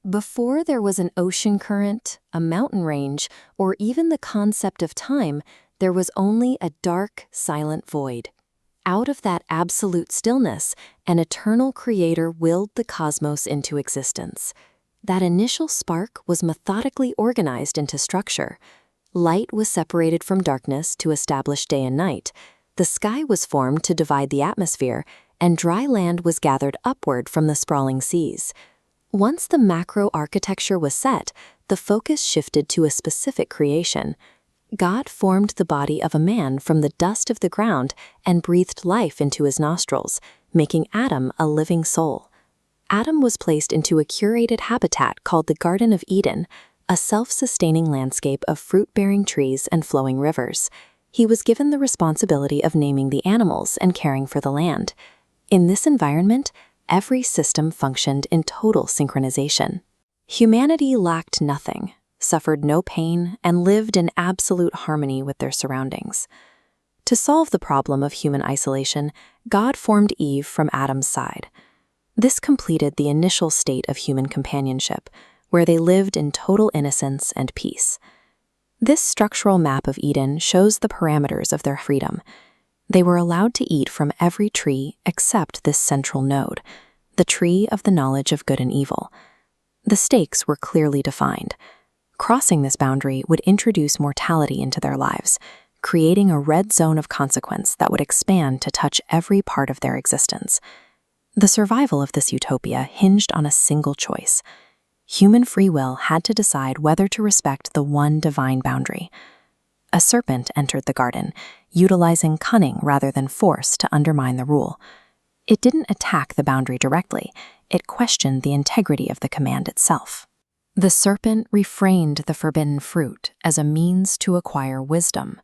Before there was an ocean current, a mountain range, or even the concept of time, there was only a dark, silent void. Out of that absolute stillness, an eternal creator willed the cosmos into existence. That initial spark was methodically organized into structure. Light was separated from darkness to establish day and night. The sky was formed to divide the atmosphere, and dry land was gathered upward from the sprawling seas. Once the macro architecture was set, the focus shifted to a specific creation. God formed the body of a man from the dust of the ground and breathed life into his nostrils, making Adam a living soul. Adam was placed into a curated habitat called the Garden of Eden, a self-sustaining landscape of fruit-bearing trees and flowing rivers. He was given the responsibility of naming the animals and caring for the land. In this environment, every system functioned in total synchronization. Humanity lacked nothing, suffered no pain, and lived in absolute harmony with their surroundings. To solve the problem of human isolation, God formed Eve from Adam's side. This completed the initial state of human companionship, where they lived in total innocence and peace. This structural map of Eden shows the parameters of their freedom. They were allowed to eat from every tree except this central node, the tree of the knowledge of good and evil. The stakes were clearly defined. Crossing this boundary would introduce mortality into their lives, creating a red zone of consequence that would expand to touch every part of their existence. The survival of this utopia hinged on a single choice. Human free will had to decide whether to respect the one divine boundary. A serpent entered the garden, utilizing cunning rather than force to undermine the rule. It didn't attack the boundary directly, it questioned the integrity of the command itself. The serpent refrained the forbidden fruit as a means to acquire wisdom.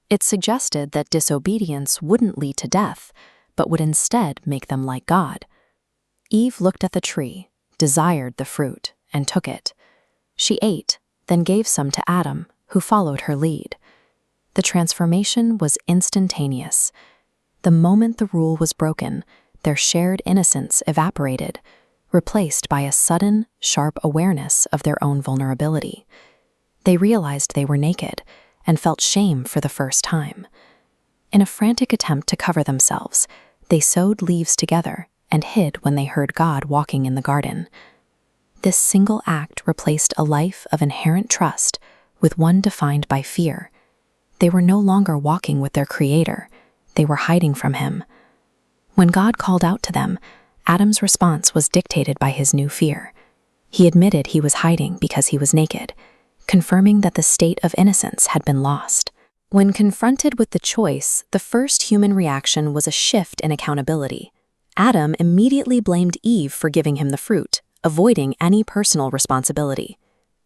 It suggested that disobedience wouldn't lead to death, but would instead make them like God. Eve looked at the tree, desired the fruit, and took it. She ate, then gave some to Adam, who followed her lead. The transformation was instantaneous. The moment the rule was broken, their shared innocence evaporated, replaced by a sudden, sharp awareness of their own vulnerability. They realized they were naked and felt shame for the first time. In a frantic attempt to cover themselves, they sewed leaves together and hid when they heard God walking in the garden. This single act replaced a life of inherent trust with one defined by fear. They were no longer walking with their Creator, they were hiding from Him. When God called out to them, Adam's response was dictated by his new fear. He admitted he was hiding because he was naked, confirming that the state of innocence had been lost. When confronted with the choice, the first human reaction was a shift in accountability. Adam immediately blamed Eve for giving him the fruit, avoiding any personal responsibility.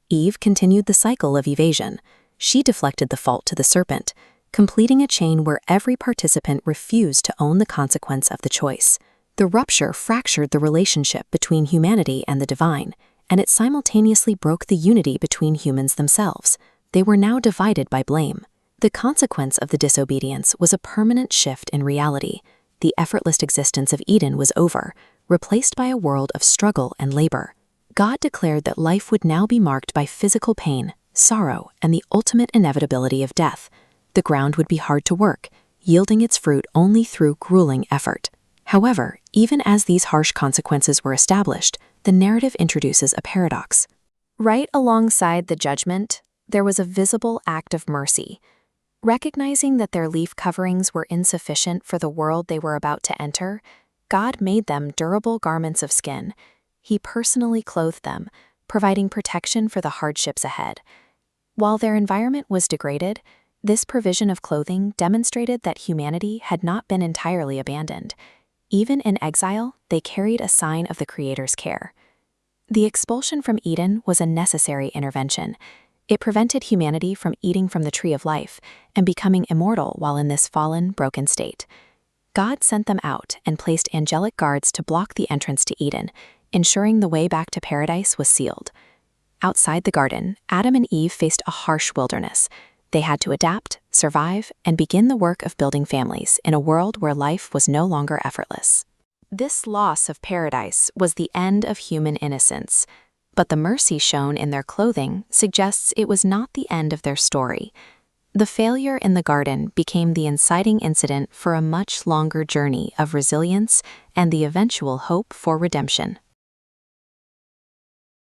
Eve continued the cycle of evasion. She deflected the fault to the serpent, completing a chain where every participant refused to own the consequence of the choice. The rupture fractured the relationship between humanity and the divine, and it simultaneously broke the unity between humans themselves. They were now divided by blame. The consequence of the disobedience was a permanent shift in reality. The effortless existence of Eden was over, replaced by a world of struggle and labor. God declared that life would now be marked by physical pain, sorrow, and the ultimate inevitability of death. The ground would be hard to work, yielding its fruit only through grueling effort. However, even as these harsh consequences were established, the narrative introduces a paradox. Right alongside the judgment, there was a visible act of mercy. Recognizing that their leaf coverings were insufficient for the world they were about to enter, God made them durable garments of skin. He personally clothed them, providing protection for the hardships ahead. While their environment was degraded, this provision of clothing demonstrated that humanity had not been entirely abandoned. Even in exile, they carried a sign of the Creator's care. The expulsion from Eden was a necessary intervention. It prevented humanity from eating from the tree of life and becoming immortal while in this fallen, broken state. God sent them out and placed angelic guards to block the entrance to Eden, ensuring the way back to paradise was sealed. Outside the garden, Adam and Eve faced a harsh wilderness. They had to adapt, survive, and begin the work of building families in a world where life was no longer effortless. This loss of paradise was the end of human innocence. But the mercy shown in their clothing suggests it was not the end of their story. The failure in the garden became the inciting incident for a much longer journey of resilience and the eventual hope for redemption.